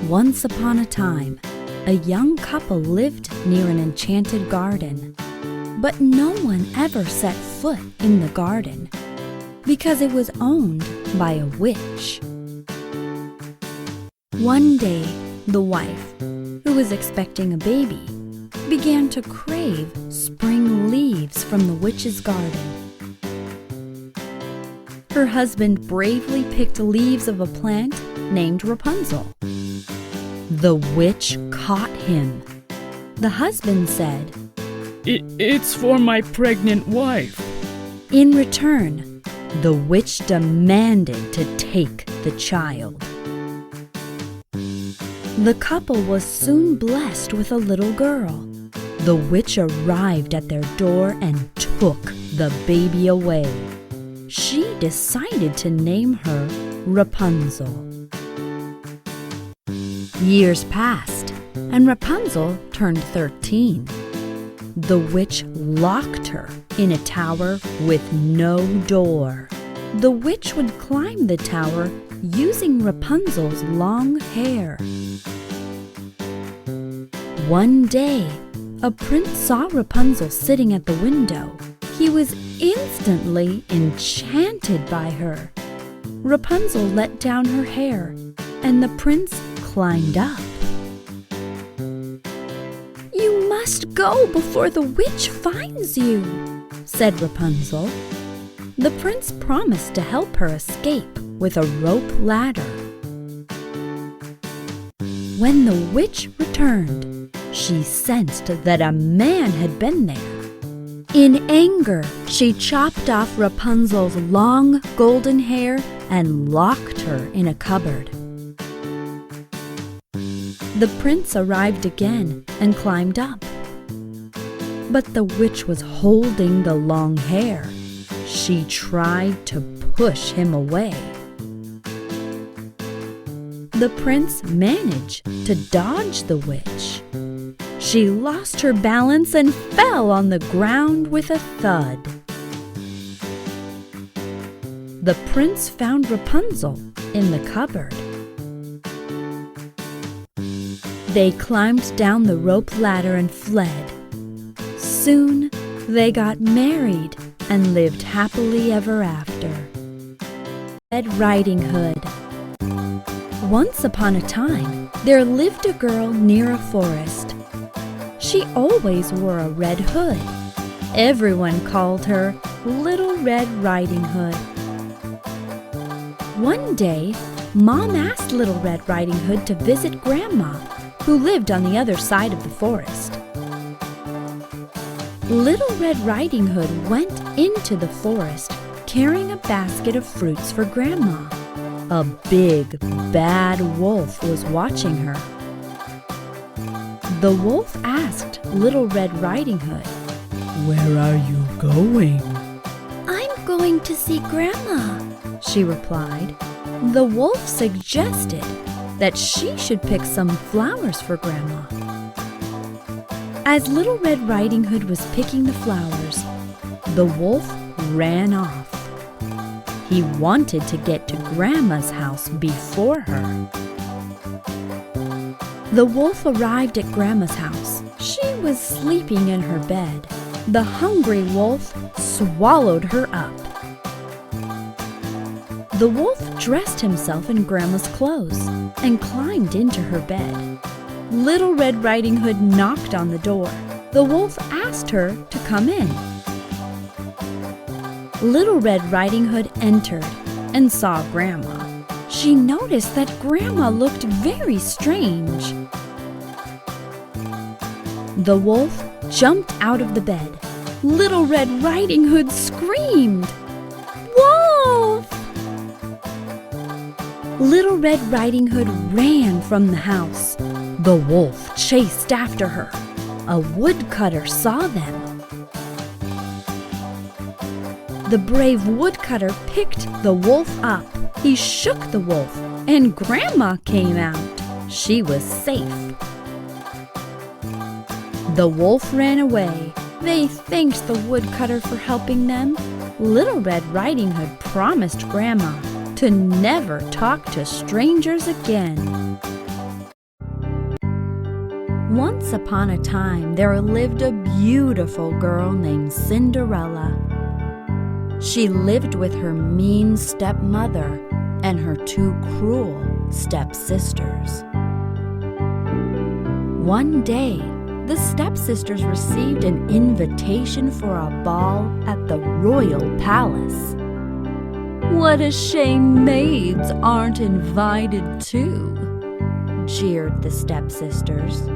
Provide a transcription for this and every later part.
Once upon a time, a young couple lived near an enchanted garden. But no one ever set foot in the garden because it was owned by a witch. One day, the wife, who was expecting a baby, began to crave spring leaves from the witch's garden. Her husband bravely picked leaves of a plant named Rapunzel. The witch caught him. The husband said, It's for my pregnant wife. In return, the witch demanded to take the child. The couple was soon blessed with a little girl. The witch arrived at their door and took the baby away. She decided to name her Rapunzel. Years passed, and Rapunzel turned 13. The witch locked her in a tower with no door. The witch would climb the tower using Rapunzel's long hair. One day, a prince saw Rapunzel sitting at the window. He was instantly enchanted by her. Rapunzel let down her hair, and the prince climbed up. "You must go before the witch finds you," said Rapunzel. The prince promised to help her escape with a rope ladder. When the witch returned, she sensed that a man had been there. In anger, she chopped off Rapunzel's long golden hair and locked her in a cupboard. The prince arrived again and climbed up. But the witch was holding the long hair. She tried to push him away. The prince managed to dodge the witch. She lost her balance and fell on the ground with a thud. The prince found Rapunzel in the cupboard. They climbed down the rope ladder and fled. Soon, they got married and lived happily ever after. Red Riding Hood. Once upon a time, there lived a girl near a forest. She always wore a red hood. Everyone called her Little Red Riding Hood. One day, Mom asked Little Red Riding Hood to visit Grandma, who lived on the other side of the forest. Little Red Riding Hood went into the forest carrying a basket of fruits for Grandma. A big, bad wolf was watching her. The wolf asked Little Red Riding Hood, Where are you going? "I'm going to see Grandma," she replied. The wolf suggested that she should pick some flowers for Grandma. As Little Red Riding Hood was picking the flowers, the wolf ran off. He wanted to get to Grandma's house before her. The wolf arrived at Grandma's house. She was sleeping in her bed. The hungry wolf swallowed her up. The wolf dressed himself in Grandma's clothes and climbed into her bed. Little Red Riding Hood knocked on the door. The wolf asked her to come in. Little Red Riding Hood entered and saw Grandma. She noticed that Grandma looked very strange. The wolf jumped out of the bed. Little Red Riding Hood screamed, "Wolf!" Little Red Riding Hood ran from the house. The wolf chased after her. A woodcutter saw them. The brave woodcutter picked the wolf up. He shook the wolf, and Grandma came out. She was safe. The wolf ran away. They thanked the woodcutter for helping them. Little Red Riding Hood promised Grandma to never talk to strangers again. Once upon a time, there lived a beautiful girl named Cinderella. She lived with her mean stepmother and her two cruel stepsisters. One day, the stepsisters received an invitation for a ball at the royal palace. "What a shame maids aren't invited too," jeered the stepsisters.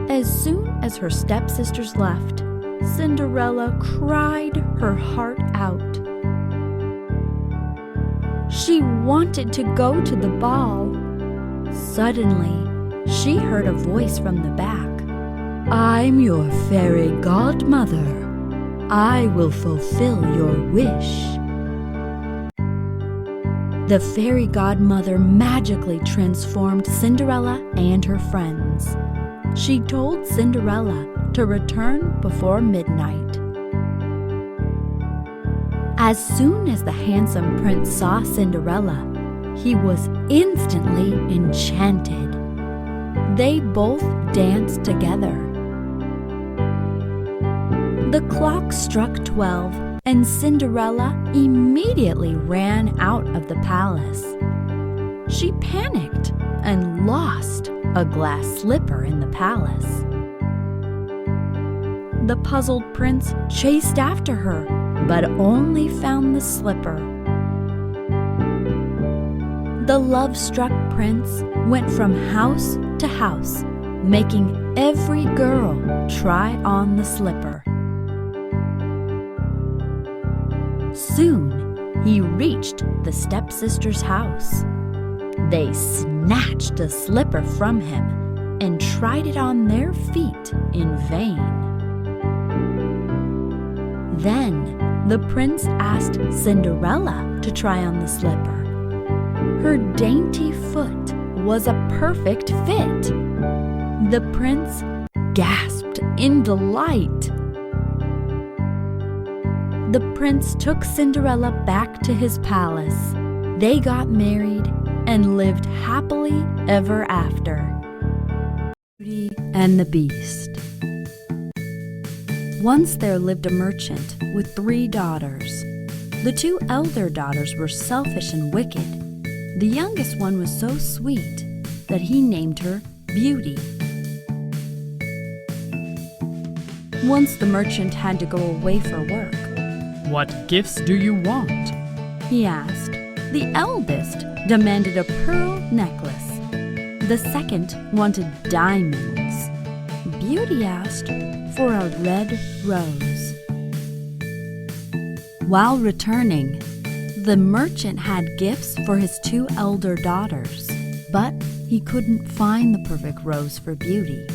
As soon as her stepsisters left, Cinderella cried her heart out. She wanted to go to the ball. Suddenly, she heard a voice from the back. "I'm your fairy godmother. I will fulfill your wish." The fairy godmother magically transformed Cinderella and her friends. She told Cinderella to return before midnight. As soon as the handsome prince saw Cinderella, he was instantly enchanted. They both danced together. The clock struck 12, and Cinderella immediately ran out of the palace. She panicked and lost a glass slipper in the palace. The puzzled prince chased after her, but only found the slipper. The love-struck prince went from house to house, making every girl try on the slipper. Soon, he reached the stepsister's house. They snatched the slipper from him and tried it on their feet in vain. Then, the prince asked Cinderella to try on the slipper. Her dainty foot was a perfect fit. The prince gasped in delight. The prince took Cinderella back to his palace. They got married and lived happily ever after. Beauty and the Beast. Once there lived a merchant with 3 daughters. The 2 elder daughters were selfish and wicked. The youngest one was so sweet that he named her Beauty. Once the merchant had to go away for work. What gifts do you want? He asked. The eldest demanded a pearl necklace. The second wanted diamonds. Beauty asked for a red rose. While returning, the merchant had gifts for his 2 elder daughters, but he couldn't find the perfect rose for Beauty.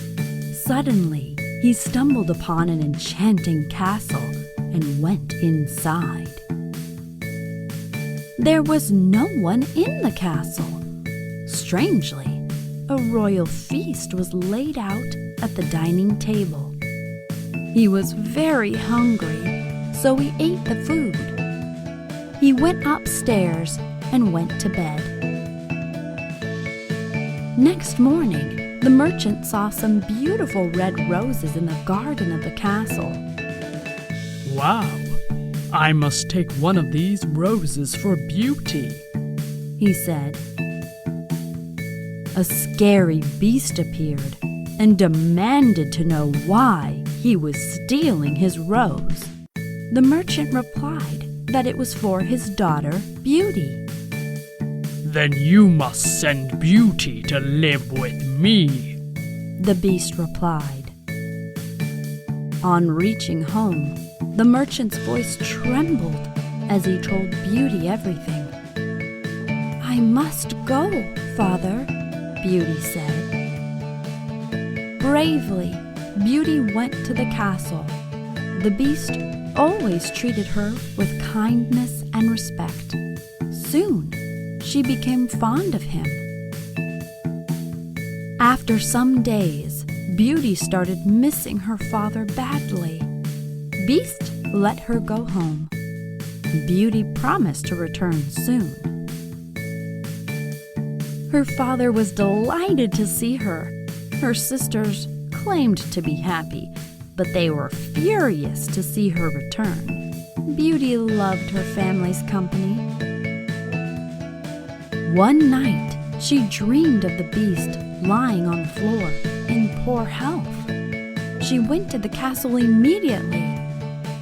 Suddenly, he stumbled upon an enchanting castle and went inside. There was no one in the castle. Strangely, a royal feast was laid out at the dining table. He was very hungry, so he ate the food. He went upstairs and went to bed. Next morning, the merchant saw some beautiful red roses in the garden of the castle. Wow! I must take one of these roses for Beauty, he said. A scary beast appeared and demanded to know why he was stealing his rose. The merchant replied that it was for his daughter, Beauty. Then you must send Beauty to live with me, the beast replied. On reaching home, the merchant's voice trembled as he told Beauty everything. "I must go, Father," Beauty said. Bravely, Beauty went to the castle. The beast always treated her with kindness and respect. Soon, she became fond of him. After some days, Beauty started missing her father badly. Beast let her go home. Beauty promised to return soon. Her father was delighted to see her. Her sisters claimed to be happy, but they were furious to see her return. Beauty loved her family's company. One night, she dreamed of the Beast lying on the floor in poor health. She went to the castle immediately.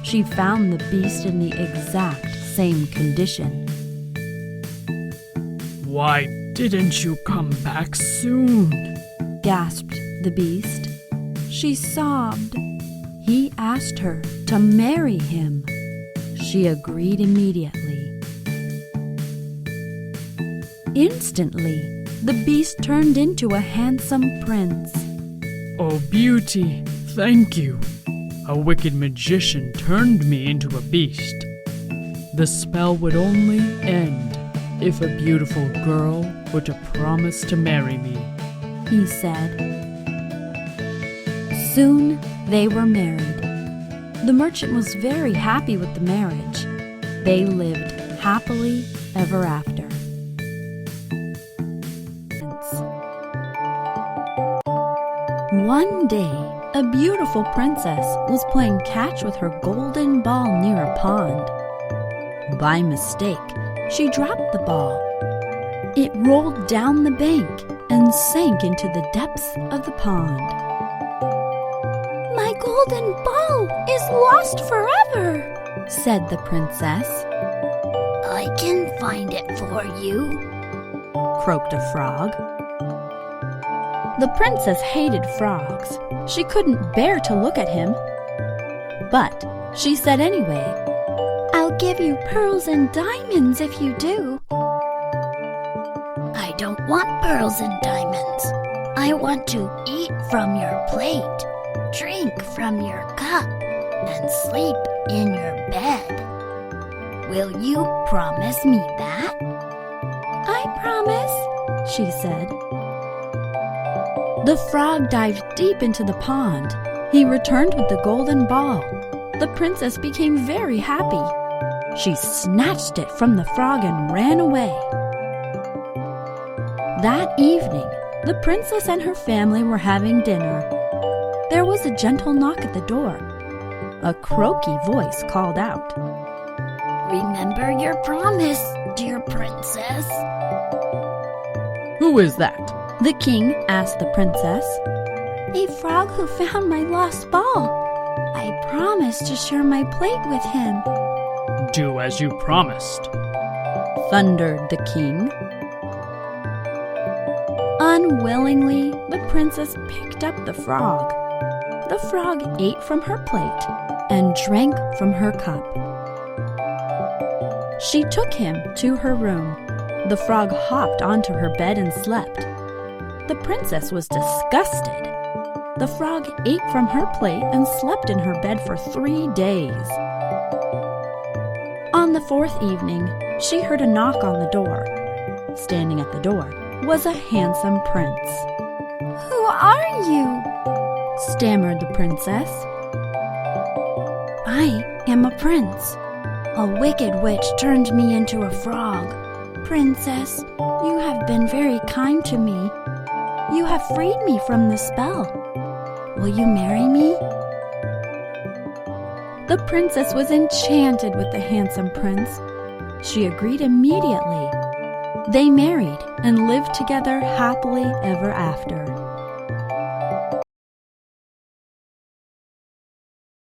She found the Beast in the exact same condition. Why didn't you come back soon? Gasped the Beast. She sobbed. He asked her to marry him. She agreed immediately. Instantly, the Beast turned into a handsome prince. Oh, Beauty, thank you. A wicked magician turned me into a beast. The spell would only end if a beautiful girl were to promise to marry me, he said. Soon they were married. The merchant was very happy with the marriage. They lived happily ever after. One day, a beautiful princess was playing catch with her golden ball near a pond. By mistake, she dropped the ball. It rolled down the bank and sank into the depths of the pond. "My golden ball is lost forever," said the princess. "I can find it for you," croaked a frog. The princess hated frogs. She couldn't bear to look at him. But she said anyway, "I'll give you pearls and diamonds if you do." "I don't want pearls and diamonds. I want to eat from your plate, drink from your cup, and sleep in your bed. Will you promise me that?" "I promise," she said. The frog dived deep into the pond. He returned with the golden ball. The princess became very happy. She snatched it from the frog and ran away. That evening, the princess and her family were having dinner. There was a gentle knock at the door. A croaky voice called out, "Remember your promise, dear princess." Who is that? The king asked the princess. "A frog who found my lost ball. I promised to share my plate with him." Do as you promised, thundered the king. Unwillingly, the princess picked up the frog. The frog ate from her plate and drank from her cup. She took him to her room. The frog hopped onto her bed and slept. The princess was disgusted. The frog ate from her plate and slept in her bed for 3 days. On the 4th evening, she heard a knock on the door. Standing at the door was a handsome prince. "Who are you?" stammered the princess. "I am a prince. A wicked witch turned me into a frog. Princess, you have been very kind to me. You have freed me from the spell. Will you marry me?" The princess was enchanted with the handsome prince. She agreed immediately. They married and lived together happily ever after.